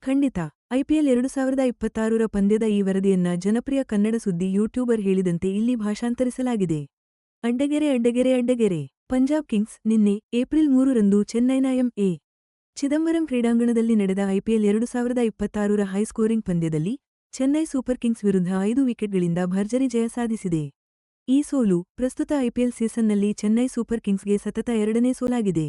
ಖಂಡಿತ. ಐಪಿಎಲ್ 2026ರ ಪಂದ್ಯದ ಈ ವರದಿಯನ್ನ ಜನಪ್ರಿಯ ಕನ್ನಡ ಸುದ್ದಿ ಯೂಟ್ಯೂಬರ್ ಹೇಳಿದಂತೆ ಇಲ್ಲಿ ಭಾಷಾಂತರಿಸಲಾಗಿದೆ. ಅಡ್ಡಗೆರೆ. ಪಂಜಾಬ್ ಕಿಂಗ್ಸ್ ನಿನ್ನೆ ಏಪ್ರಿಲ್ 3ರಂದು ಚೆನ್ನೈನ ಎಂ.ಎ. ಚಿದಂಬರಂ ಕ್ರೀಡಾಂಗಣದಲ್ಲಿ ನಡೆದ ಐಪಿಎಲ್ 2026ರ ಹೈಸ್ಕೋರಿಂಗ್ ಪಂದ್ಯದಲ್ಲಿ ಚೆನ್ನೈ ಸೂಪರ್ ಕಿಂಗ್ಸ್ ವಿರುದ್ಧ 5 ವಿಕೆಟ್ಗಳಿಂದ ಭರ್ಜರಿ ಜಯ ಸಾಧಿಸಿದೆ. ಈ ಸೋಲು ಪ್ರಸ್ತುತ ಐಪಿಎಲ್ ಸೀಸನ್ನಲ್ಲಿ ಚೆನ್ನೈ ಸೂಪರ್ ಕಿಂಗ್ಸ್ಗೆ ಸತತ 2ನೇ ಸೋಲಾಗಿದೆ.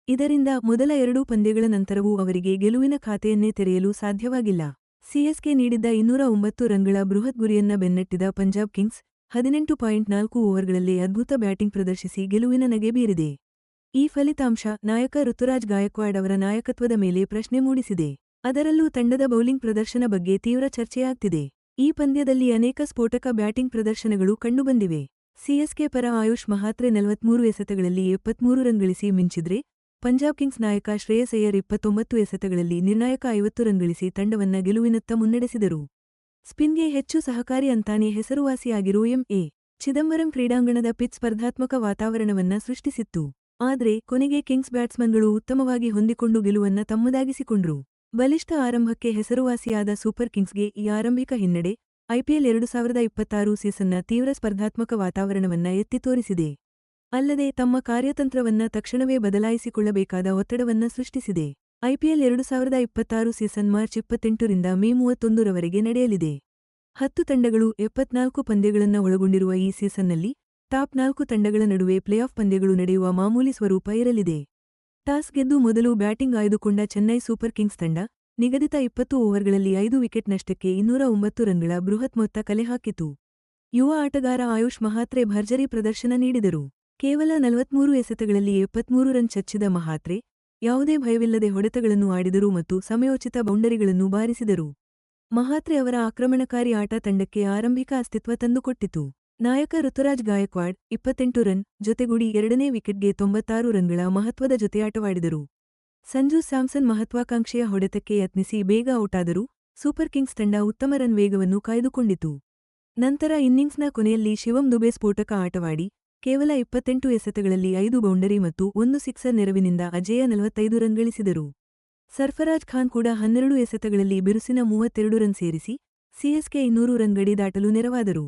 ಇದರಿಂದ ಮೊದಲ 2 ಪಂದ್ಯಗಳ ನಂತರವೂ ಅವರಿಗೆ ಗೆಲುವಿನ ಖಾತೆಯನ್ನೇ ತೆರೆಯಲು ಸಾಧ್ಯವಾಗಿಲ್ಲ. ಸಿಎಸ್ಕೆ ನೀಡಿದ್ದ 209 ರನ್ಗಳ ಬೃಹತ್ ಗುರಿಯನ್ನ ಬೆನ್ನಟ್ಟಿದ ಪಂಜಾಬ್ ಕಿಂಗ್ಸ್ 18.4 ಓವರ್ಗಳಲ್ಲೇ ಅದ್ಭುತ ಬ್ಯಾಟಿಂಗ್ ಪ್ರದರ್ಶಿಸಿ ಗೆಲುವಿನ ನಗೆ ಬೀರಿದೆ. ಈ ಫಲಿತಾಂಶ ನಾಯಕ ಋತುರಾಜ್ ಗಾಯಕ್ವಾಡ್ ಅವರ ನಾಯಕತ್ವದ ಮೇಲೆ ಪ್ರಶ್ನೆ ಮೂಡಿಸಿದೆ. ಅದರಲ್ಲೂ ತಂಡದ ಬೌಲಿಂಗ್ ಪ್ರದರ್ಶನ ಬಗ್ಗೆ ತೀವ್ರ ಚರ್ಚೆಯಾಗ್ತಿದೆ. ಈ ಪಂದ್ಯದಲ್ಲಿ ಅನೇಕ ಸ್ಫೋಟಕ ಬ್ಯಾಟಿಂಗ್ ಪ್ರದರ್ಶನಗಳು ಕಂಡುಬಂದಿವೆ. ಸಿಎಸ್ಕೆ ಪರ ಆಯುಷ್ ಮಹಾತ್ರೆ 43 ಎಸೆತಗಳಲ್ಲಿ 73 ರನ್ ಗಳಿಸಿ ಮಿಂಚಿದ್ರೆ, ಪಂಜಾಬ್ ಕಿಂಗ್ಸ್ ನಾಯಕ ಶ್ರೇಯಸ್ ಅಯ್ಯರ್ 29 ಎಸೆತಗಳಲ್ಲಿ ನಿರ್ಣಾಯಕ 50 ರನ್ ಗಳಿಸಿ ತಂಡವನ್ನ ಗೆಲುವಿನತ್ತ ಮುನ್ನಡೆಸಿದರು. ಸ್ಪಿನ್ಗೆ ಹೆಚ್ಚು ಸಹಕಾರಿ ಅಂತಾನೆ ಹೆಸರುವಾಸಿಯಾಗಿರೋ ಎಂ.ಎ. ಚಿದಂಬರಂ ಕ್ರೀಡಾಂಗಣದ ಪಿಚ್ ಸ್ಪರ್ಧಾತ್ಮಕ ವಾತಾವರಣವನ್ನ ಸೃಷ್ಟಿಸಿತ್ತು. ಆದ್ರೆ ಕೊನೆಗೆ ಕಿಂಗ್ಸ್ ಬ್ಯಾಟ್ಸ್ಮನ್ಗಳು ಉತ್ತಮವಾಗಿ ಹೊಂದಿಕೊಂಡು ಗೆಲುವನ್ನ ತಮ್ಮದಾಗಿಸಿಕೊಂಡ್ರು. ಬಲಿಷ್ಠ ಆರಂಭಕ್ಕೆ ಹೆಸರುವಾಸಿಯಾದ ಸೂಪರ್ ಕಿಂಗ್ಸ್ಗೆ ಈ ಆರಂಭಿಕ ಹಿನ್ನಡೆ ಐಪಿಎಲ್ 2026 ಸೀಸನ್ನ ತೀವ್ರ ಸ್ಪರ್ಧಾತ್ಮಕ ವಾತಾವರಣವನ್ನ ಎತ್ತಿ ತೋರಿಸಿದೆ. ಅಲ್ಲದೆ ತಮ್ಮ ಕಾರ್ಯತಂತ್ರವನ್ನ ತಕ್ಷಣವೇ ಬದಲಾಯಿಸಿಕೊಳ್ಳಬೇಕಾದ ಒತ್ತಡವನ್ನ ಸೃಷ್ಟಿಸಿದೆ. ಐಪಿಎಲ್ 2026 ಸೀಸನ್ ಮಾರ್ಚ್ 28ರಿಂದ ಮೇ 31ರವರೆಗೆ ನಡೆಯಲಿದೆ. 10 ತಂಡಗಳು 74 ಪಂದ್ಯಗಳನ್ನ ಒಳಗೊಂಡಿರುವ ಈ ಸೀಸನ್ನಲ್ಲಿ ಟಾಪ್ 4 ತಂಡಗಳ ನಡುವೆ ಪ್ಲೇಆಫ್ ಪಂದ್ಯಗಳು ನಡೆಯುವ ಮಾಮೂಲಿ ಸ್ವರೂಪ ಇರಲಿದೆ. ಟಾಸ್ ಗೆದ್ದು ಮೊದಲು ಬ್ಯಾಟಿಂಗ್ ಆಯ್ದುಕೊಂಡ ಚೆನ್ನೈ ಸೂಪರ್ ಕಿಂಗ್ಸ್ ತಂಡ ನಿಗದಿತ 20 ಓವರ್ಗಳಲ್ಲಿ 5 ವಿಕೆಟ್ ನಷ್ಟಕ್ಕೆ 209 ರನ್ಗಳ ಬೃಹತ್ ಮೊತ್ತ ಕಲೆಹಾಕಿತು. ಯುವ ಆಟಗಾರ ಆಯುಷ್ ಮಹಾತ್ರೆ ಭರ್ಜರಿ ಪ್ರದರ್ಶನ ನೀಡಿದರು. ಕೇವಲ 43 ಎಸೆತಗಳಲ್ಲಿ 73 ರನ್ ಚಚ್ಚಿದ ಮಹಾತ್ರೆ ಯಾವುದೇ ಭಯವಿಲ್ಲದೆ ಹೊಡೆತಗಳನ್ನು ಆಡಿದರು ಮತ್ತು ಸಮಯೋಚಿತ ಬೌಂಡರಿಗಳನ್ನು ಬಾರಿಸಿದರು. ಮಹಾತ್ರೆ ಅವರ ಆಕ್ರಮಣಕಾರಿ ಆಟ ತಂಡಕ್ಕೆ ಆರಂಭಿಕ ಅಸ್ತಿತ್ವ ತಂದುಕೊಟ್ಟಿತು. ನಾಯಕ ಋತುರಾಜ್ ಗಾಯಕ್ವಾಡ್ 28 ರನ್ ಜೊತೆಗೂಡಿ 2ನೇ ವಿಕೆಟ್ಗೆ 96 ರನ್ಗಳ ಮಹತ್ವದ ಜೊತೆಯಾಟವಾಡಿದರು. ಸಂಜು ಸ್ಯಾಮ್ಸನ್ ಮಹತ್ವಾಕಾಂಕ್ಷೆಯ ಹೊಡೆತಕ್ಕೆ ಯತ್ನಿಸಿ ಬೇಗ ಔಟಾದರೂ ಸೂಪರ್ ಕಿಂಗ್ಸ್ ತಂಡ ಉತ್ತಮ ರನ್ ವೇಗವನ್ನು ಕಾಯ್ದುಕೊಂಡಿತು. ನಂತರ ಇನ್ನಿಂಗ್ಸ್ನ ಕೊನೆಯಲ್ಲಿ ಶಿವಮ್ ದುಬೆ ಸ್ಫೋಟಕ ಆಟವಾಡಿ ಕೇವಲ 28 ಎಸೆತಗಳಲ್ಲಿ 5 ಬೌಂಡರಿ ಮತ್ತು 1 ಸಿಕ್ಸರ್ ನೆರವಿನಿಂದ ಅಜೇಯ 45 ರನ್ ಗಳಿಸಿದರು. ಸರ್ಫರಾಜ್ ಖಾನ್ ಕೂಡ 12 ಎಸೆತಗಳಲ್ಲಿ ಬಿರುಸಿನ 32 ರನ್ ಸೇರಿಸಿ ಸಿಎಸ್ಕೆ 200 ರನ್ ಗಡಿ ದಾಟಲು ನೆರವಾದರು.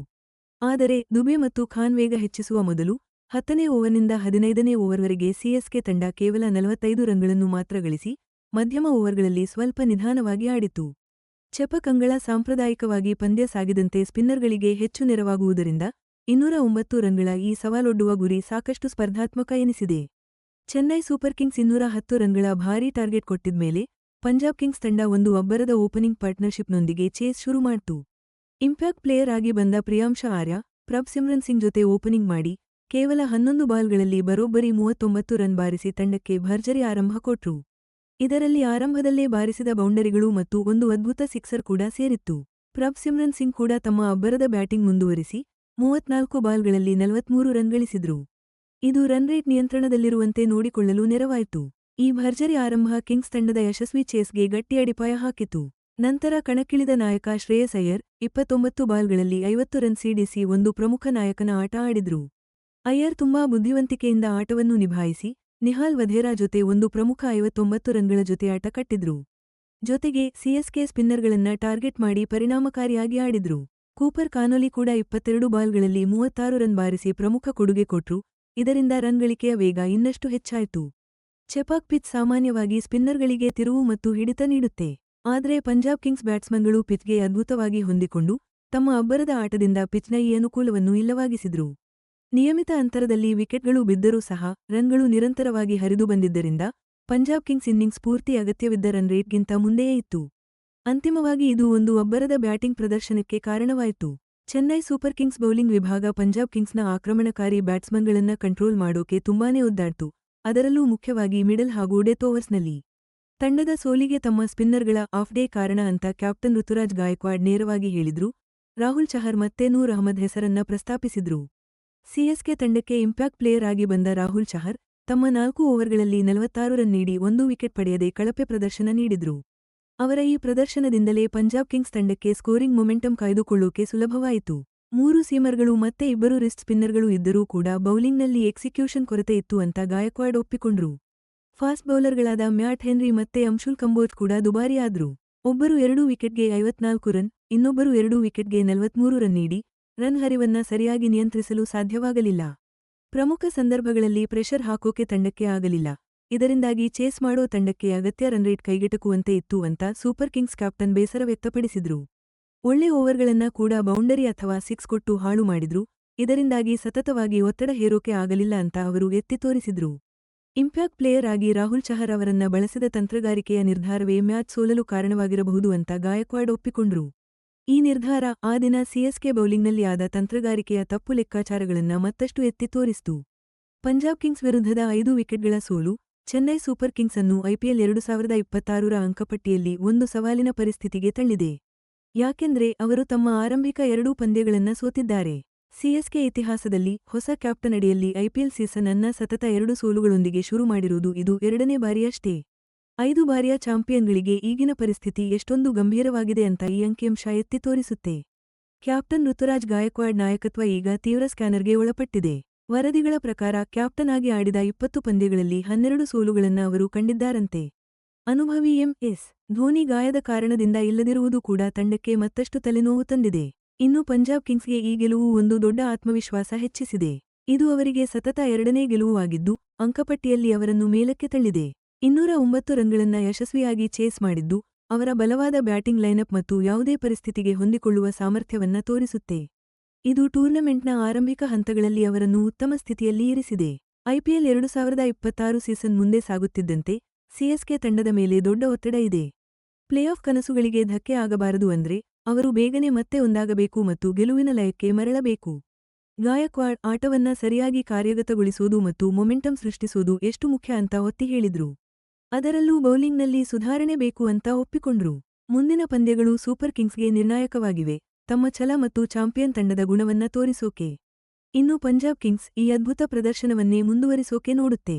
ಆದರೆ ದುಬೆ ಮತ್ತು ಖಾನ್ ವೇಗ ಹೆಚ್ಚಿಸುವ ಮೊದಲು 10ನೇ ಓವರ್ನಿಂದ 15ನೇ ಓವರ್ವರೆಗೆ ಸಿಎಸ್ಕೆ ತಂಡ ಕೇವಲ 45 ರನ್ಗಳನ್ನು ಮಾತ್ರ ಗಳಿಸಿ ಮಧ್ಯಮ ಓವರ್ಗಳಲ್ಲಿ ಸ್ವಲ್ಪ ನಿಧಾನವಾಗಿ ಆಡಿತು. ಚೆಪಕ್ ಅಂಗಳ ಸಾಂಪ್ರದಾಯಿಕವಾಗಿ ಪಂದ್ಯ ಸಾಗಿದಂತೆ ಸ್ಪಿನ್ನರ್ಗಳಿಗೆ ಹೆಚ್ಚು ನೆರವಾಗುವುದರಿಂದ 209 ರನ್ಗಳ ಈ ಸವಾಲೊಡ್ಡುವ ಗುರಿ ಸಾಕಷ್ಟು ಸ್ಪರ್ಧಾತ್ಮಕ ಎನಿಸಿದೆ. ಚೆನ್ನೈ ಸೂಪರ್ ಕಿಂಗ್ಸ್ 210 ರನ್ಗಳ ಭಾರೀ ಟಾರ್ಗೆಟ್ ಕೊಟ್ಟಿದ್ಮೇಲೆ ಪಂಜಾಬ್ ಕಿಂಗ್ಸ್ ತಂಡ ಒಂದು ಅಬ್ಬರದ ಓಪನಿಂಗ್ ಪಾರ್ಟ್ನರ್ಶಿಪ್ನೊಂದಿಗೆ ಚೇಸ್ ಶುರು ಮಾಡ್ತು. ಇಂಪ್ಯಾಕ್ಟ್ ಪ್ಲೇಯರ್ ಆಗಿ ಬಂದ ಪ್ರಿಯಾಂಶ ಆರ್ಯ, ಪ್ರಭ್ ಸಿಮ್ರನ್ ಸಿಂಗ್ ಜೊತೆ ಓಪನಿಂಗ್ ಮಾಡಿ ಕೇವಲ 11 ಬಾಲ್ಗಳಲ್ಲಿ ಬರೋಬ್ಬರಿ 39 ರನ್ ಬಾರಿಸಿ ತಂಡಕ್ಕೆ ಭರ್ಜರಿ ಆರಂಭ ಕೊಟ್ರು. ಇದರಲ್ಲಿ ಆರಂಭದಲ್ಲೇ ಬಾರಿಸಿದ ಬೌಂಡರಿಗಳು ಮತ್ತು ಒಂದು ಅದ್ಭುತ ಸಿಕ್ಸರ್ ಕೂಡ ಸೇರಿತ್ತು. ಪ್ರಭ್ ಸಿಮ್ರನ್ ಸಿಂಗ್ ಕೂಡ ತಮ್ಮ ಅಬ್ಬರದ ಬ್ಯಾಟಿಂಗ್ ಮುಂದುವರಿಸಿ 34 ಬಾಲ್ಗಳಲ್ಲಿ 43 ರನ್ ಗಳಿಸಿದ್ರು. ಇದು ರನ್ ರೇಟ್ ನಿಯಂತ್ರಣದಲ್ಲಿರುವಂತೆ ನೋಡಿಕೊಳ್ಳಲು ನೆರವಾಯಿತು. ಈ ಭರ್ಜರಿ ಆರಂಭ ಕಿಂಗ್ಸ್ ತಂಡದ ಯಶಸ್ವಿ ಚೇಸ್ಗೆ ಗಟ್ಟಿ ಅಡಿಪಾಯ ಹಾಕಿತು. ನಂತರ ಕಣಕ್ಕಿಳಿದ ನಾಯಕ ಶ್ರೇಯಸ್ ಅಯ್ಯರ್ 29 ಬಾಲ್ಗಳಲ್ಲಿ 50 ರನ್ ಸಿಡಿಸಿ ಒಂದು ಪ್ರಮುಖ ನಾಯಕನ ಆಟ ಆಡಿದ್ರು. ಅಯ್ಯರ್ ತುಂಬಾ ಬುದ್ಧಿವಂತಿಕೆಯಿಂದ ಆಟವನ್ನು ನಿಭಾಯಿಸಿ ನಿಹಾಲ್ ವಧೇರಾ ಜೊತೆ ಒಂದು ಪ್ರಮುಖ 59 ರನ್ಗಳ ಜೊತೆಯಾಟ ಕಟ್ಟಿದ್ರು. ಜೊತೆಗೆ ಸಿಎಸ್ಕೆ ಸ್ಪಿನ್ನರ್ಗಳನ್ನ ಟಾರ್ಗೆಟ್ ಮಾಡಿ ಪರಿಣಾಮಕಾರಿಯಾಗಿ ಆಡಿದ್ರು. ಕೂಪರ್ ಕಾನೋಲಿ ಕೂಡ 22 ಬಾಲ್ಗಳಲ್ಲಿ 36 ರನ್ ಬಾರಿಸಿ ಪ್ರಮುಖ ಕೊಡುಗೆ ಕೊಟ್ರು. ಇದರಿಂದ ರನ್ ಗಳಿಕೆಯ ವೇಗ ಇನ್ನಷ್ಟು ಹೆಚ್ಚಾಯಿತು. ಚೆಪಾಕ್ ಪಿಚ್ ಸಾಮಾನ್ಯವಾಗಿ ಸ್ಪಿನ್ನರ್ಗಳಿಗೆ ತಿರುವು ಮತ್ತು ಹಿಡಿತ ನೀಡುತ್ತೆ. ಆದರೆ ಪಂಜಾಬ್ ಕಿಂಗ್ಸ್ ಬ್ಯಾಟ್ಸ್ಮನ್ಗಳು ಪಿಚ್ಗೆ ಅದ್ಭುತವಾಗಿ ಹೊಂದಿಕೊಂಡು ತಮ್ಮ ಅಬ್ಬರದ ಆಟದಿಂದ ಪಿಚ್ನ ಈ ಅನುಕೂಲವನ್ನು ಇಲ್ಲವಾಗಿಸಿದ್ರು. ನಿಯಮಿತ ಅಂತರದಲ್ಲಿ ವಿಕೆಟ್ಗಳು ಬಿದ್ದರೂ ಸಹ ರನ್ಗಳು ನಿರಂತರವಾಗಿ ಹರಿದು ಬಂದಿದ್ದರಿಂದ ಪಂಜಾಬ್ ಕಿಂಗ್ಸ್ ಇನ್ನಿಂಗ್ಸ್ ಪೂರ್ತಿ ಅಗತ್ಯವಿದ್ದ ರನ್ ರೇಟ್ಗಿಂತ ಮುಂದೆಯೇ ಇತ್ತು. ಅಂತಿಮವಾಗಿ ಇದು ಒಂದು ಅಬ್ಬರದ ಬ್ಯಾಟಿಂಗ್ ಪ್ರದರ್ಶನಕ್ಕೆ ಕಾರಣವಾಯಿತು. ಚೆನ್ನೈ ಸೂಪರ್ ಕಿಂಗ್ಸ್ ಬೌಲಿಂಗ್ ವಿಭಾಗ ಪಂಜಾಬ್ ಕಿಂಗ್ಸ್ನ ಆಕ್ರಮಣಕಾರಿ ಬ್ಯಾಟ್ಸ್ಮನ್ಗಳನ್ನ ಕಂಟ್ರೋಲ್ ಮಾಡೋಕೆ ತುಂಬಾನೇ ಒದ್ದಾಡ್ತು, ಅದರಲ್ಲೂ ಮುಖ್ಯವಾಗಿ ಮಿಡಲ್ ಹಾಗೂ ಡೆತ್ ಓವರ್ಸ್ನಲ್ಲಿ. ತಂಡದ ಸೋಲಿಗೆ ತಮ್ಮ ಸ್ಪಿನ್ನರ್ಗಳ ಆಫ್ ಡೇ ಕಾರಣ ಅಂತ ಕ್ಯಾಪ್ಟನ್ ಋತುರಾಜ್ ಗಾಯಕ್ವಾಡ್ ನೇರವಾಗಿ ಹೇಳಿದ್ರು. ರಾಹುಲ್ ಚಹರ್ ಮತ್ತೆ ನೂರ್ ಅಹಮದ್ ಹೆಸರನ್ನ ಪ್ರಸ್ತಾಪಿಸಿದ್ರು. ಸಿಎಸ್ಕೆ ತಂಡಕ್ಕೆ ಇಂಪ್ಯಾಕ್ಟ್ ಪ್ಲೇಯರ್ ಆಗಿ ಬಂದ ರಾಹುಲ್ ಚಹರ್ ತಮ್ಮ 4 ಓವರ್ಗಳಲ್ಲಿ 46 ರನ್ ನೀಡಿ 1 ವಿಕೆಟ್ ಪಡೆಯದೆ ಕಳಪೆ ಪ್ರದರ್ಶನ ನೀಡಿದ್ರು. ಅವರ ಈ ಪ್ರದರ್ಶನದಿಂದಲೇ ಪಂಜಾಬ್ ಕಿಂಗ್ಸ್ ತಂಡಕ್ಕೆ ಸ್ಕೋರಿಂಗ್ ಮೊಮೆಂಟಮ್ ಕಾಯ್ದುಕೊಳ್ಳೋಕೆ ಸುಲಭವಾಯಿತು. 3 ಸೀಮರ್ಗಳು ಮತ್ತೆ 2 ರಿಸ್ಟ್ ಸ್ಪಿನ್ನರ್ಗಳು ಇದ್ದರೂ ಕೂಡ ಬೌಲಿಂಗ್ನಲ್ಲಿ ಎಕ್ಸಿಕ್ಯೂಷನ್ ಕೊರತೆ ಇತ್ತು ಅಂತ ಗಾಯಕ್ವಾಡ್ ಒಪ್ಪಿಕೊಂಡ್ರು. ಫಾಸ್ಟ್ ಬೌಲರ್ಗಳಾದ ಮ್ಯಾಟ್ ಹೆನ್ರಿ ಮತ್ತೆ ಅಂಶುಲ್ ಕಂಬೋಜ್ ಕೂಡ ದುಬಾರಿಯಾದ್ರು. ಒಬ್ಬರು 2 ವಿಕೆಟ್ಗೆ 54 ರನ್, ಇನ್ನೊಬ್ಬರು 2 ವಿಕೆಟ್ಗೆ 43 ರನ್ ನೀಡಿ, ರನ್ ಹರಿವನ್ನ ಸರಿಯಾಗಿ ನಿಯಂತ್ರಿಸಲು ಸಾಧ್ಯವಾಗಲಿಲ್ಲ. ಪ್ರಮುಖ ಸಂದರ್ಭಗಳಲ್ಲಿ ಪ್ರೆಷರ್ ಹಾಕೋಕೆ ತಂಡಕ್ಕೆ ಆಗಲಿಲ್ಲ. ಇದರಿಂದಾಗಿ ಚೇಸ್ ಮಾಡೋ ತಂಡಕ್ಕೆ ಅಗತ್ಯ ರನ್ರೇಟ್ ಕೈಗೆಟಕುವಂತೆ ಇತ್ತು ಅಂತ ಸೂಪರ್ ಕಿಂಗ್ಸ್ ಕ್ಯಾಪ್ಟನ್ ಬೇಸರ ವ್ಯಕ್ತಪಡಿಸಿದ್ರು. ಒಳ್ಳೆ ಓವರ್ಗಳನ್ನ ಕೂಡ ಬೌಂಡರಿ ಅಥವಾ ಸಿಕ್ಸ್ ಕೊಟ್ಟು ಹಾಳು ಮಾಡಿದ್ರು, ಇದರಿಂದಾಗಿ ಸತತವಾಗಿ ಒತ್ತಡ ಹೇರೋಕೆ ಆಗಲಿಲ್ಲ ಅಂತ ಅವರು ಎತ್ತಿ ತೋರಿಸಿದ್ರು. ಇಂಪ್ಯಾಕ್ಟ್ ಪ್ಲೇಯರ್ ಆಗಿ ರಾಹುಲ್ ಚಹರ್ ಅವರನ್ನ ಬಳಸಿದ ತಂತ್ರಗಾರಿಕೆಯ ನಿರ್ಧಾರವೇ ಮ್ಯಾಚ್ ಸೋಲಲು ಕಾರಣವಾಗಿರಬಹುದು ಅಂತ ಗಾಯಕ್ವಾಡ್ ಒಪ್ಪಿಕೊಂಡ್ರು. ಈ ನಿರ್ಧಾರ ಆ ದಿನ ಸಿಎಸ್ಕೆ ಬೌಲಿಂಗ್ನಲ್ಲಿ ಆದ ತಂತ್ರಗಾರಿಕೆಯ ತಪ್ಪು ಲೆಕ್ಕಾಚಾರಗಳನ್ನ ಮತ್ತಷ್ಟು ಎತ್ತಿ ತೋರಿಸ್ತು. ಪಂಜಾಬ್ ಕಿಂಗ್ಸ್ ವಿರುದ್ಧದ 5 ವಿಕೆಟ್ಗಳ ಸೋಲು ಚೆನ್ನೈ ಸೂಪರ್ ಕಿಂಗ್ಸ್ ಅನ್ನು ಐಪಿಎಲ್ 2026ರ ಅಂಕಪಟ್ಟಿಯಲ್ಲಿ ಒಂದು ಸವಾಲಿನ ಪರಿಸ್ಥಿತಿಗೆ ತಳ್ಳಿದೆ. ಯಾಕೆಂದ್ರೆ ಅವರು ತಮ್ಮ ಆರಂಭಿಕ 2 ಪಂದ್ಯಗಳನ್ನ ಸೋತಿದ್ದಾರೆ. ಸಿಎಸ್ಕೆ ಇತಿಹಾಸದಲ್ಲಿ ಹೊಸ ಕ್ಯಾಪ್ಟನ್ ಅಡಿಯಲ್ಲಿ ಐಪಿಎಲ್ ಸೀಸನ್ ಅನ್ನ ಸತತ 2 ಸೋಲುಗಳೊಂದಿಗೆ ಶುರು ಮಾಡಿರುವುದು ಇದು 2ನೇ ಬಾರಿಯಷ್ಟೇ. 5 ಬಾರಿಯ ಚಾಂಪಿಯನ್ಗಳಿಗೆ ಈಗಿನ ಪರಿಸ್ಥಿತಿ ಎಷ್ಟೊಂದು ಗಂಭೀರವಾಗಿದೆ ಅಂತ ಈ ಅಂಕಿಅಂಶ ಎತ್ತಿ ತೋರಿಸುತ್ತೆ. ಕ್ಯಾಪ್ಟನ್ ಋತುರಾಜ್ ಗಾಯಕ್ವಾಡ್ ನಾಯಕತ್ವ ಈಗ ತೀವ್ರ ಸ್ಕ್ಯಾನರ್ಗೆ ಒಳಪಟ್ಟಿದೆ. ವರದಿಗಳ ಪ್ರಕಾರ ಕ್ಯಾಪ್ಟನ್ ಆಗಿ ಆಡಿದ 20 ಪಂದ್ಯಗಳಲ್ಲಿ 12 ಸೋಲುಗಳನ್ನ ಅವರು ಕಂಡಿದ್ದಾರಂತೆ. ಅನುಭವಿ ಎಂ.ಎಸ್. ಧೋನಿ ಗಾಯದ ಕಾರಣದಿಂದ ಇಲ್ಲದಿರುವುದು ಕೂಡ ತಂಡಕ್ಕೆ ಮತ್ತಷ್ಟು ತಲೆನೋವು ತಂದಿದೆ. ಇನ್ನು ಪಂಜಾಬ್ ಕಿಂಗ್ಸ್ಗೆ ಈ ಗೆಲುವು ಒಂದು ದೊಡ್ಡ ಆತ್ಮವಿಶ್ವಾಸ ಹೆಚ್ಚಿಸಿದೆ. ಇದು ಅವರಿಗೆ ಸತತ 2ನೇ ಗೆಲುವಾಗಿದ್ದು, ಅಂಕಪಟ್ಟಿಯಲ್ಲಿ ಅವರನ್ನು ಮೇಲಕ್ಕೆ ತಳ್ಳಿದೆ. 209 ರನ್ಗಳನ್ನ ಯಶಸ್ವಿಯಾಗಿ ಚೇಸ್ ಮಾಡಿದ್ದು, ಅವರ ಬಲವಾದ ಬ್ಯಾಟಿಂಗ್ ಲೈನಪ್ ಮತ್ತು ಯಾವುದೇ ಪರಿಸ್ಥಿತಿಗೆ ಹೊಂದಿಕೊಳ್ಳುವ ಸಾಮರ್ಥ್ಯವನ್ನ ತೋರಿಸುತ್ತೆ. ಇದು ಟೂರ್ನಮೆಂಟ್ನ ಆರಂಭಿಕ ಹಂತಗಳಲ್ಲಿ ಅವರನ್ನು ಉತ್ತಮ ಸ್ಥಿತಿಯಲ್ಲಿ ಇರಿಸಿದೆ. ಐಪಿಎಲ್ 2026 ಸೀಸನ್ ಮುಂದೆ ಸಾಗುತ್ತಿದ್ದಂತೆ ಸಿಎಸ್ಕೆ ತಂಡದ ಮೇಲೆ ದೊಡ್ಡ ಒತ್ತಡ ಇದೆ. ಪ್ಲೇಆಫ್ ಕನಸುಗಳಿಗೆ ಧಕ್ಕೆ ಆಗಬಾರದು ಅಂದ್ರೆ ಅವರು ಬೇಗನೆ ಮತ್ತೆ ಒಂದಾಗಬೇಕು ಮತ್ತು ಗೆಲುವಿನ ಲಯಕ್ಕೆ ಮರಳಬೇಕು. ಗಾಯಕ್ವಾಡ್ ಆಟವನ್ನ ಸರಿಯಾಗಿ ಕಾರ್ಯಗತಗೊಳಿಸೋದು ಮತ್ತು ಮೊಮೆಂಟಮ್ ಸೃಷ್ಟಿಸೋದು ಎಷ್ಟು ಮುಖ್ಯ ಅಂತ ಒತ್ತಿ ಹೇಳಿದ್ರು. ಅದರಲ್ಲೂ ಬೌಲಿಂಗ್ನಲ್ಲಿ ಸುಧಾರಣೆ ಬೇಕು ಅಂತ ಒಪ್ಪಿಕೊಂಡ್ರು. ಮುಂದಿನ ಪಂದ್ಯಗಳು ಸೂಪರ್ ಕಿಂಗ್ಸ್ಗೆ ನಿರ್ಣಾಯಕವಾಗಿವೆ, ತಮ್ಮ ಛಲ ಮತ್ತು ಚಾಂಪಿಯನ್ ತಂಡದ ಗುಣವನ್ನ ತೋರಿಸೋಕೆ. ಇನ್ನು ಪಂಜಾಬ್ ಕಿಂಗ್ಸ್ ಈ ಅದ್ಭುತ ಪ್ರದರ್ಶನವನ್ನೇ ಮುಂದುವರಿಸೋಕೆ ನೋಡುತ್ತೆ.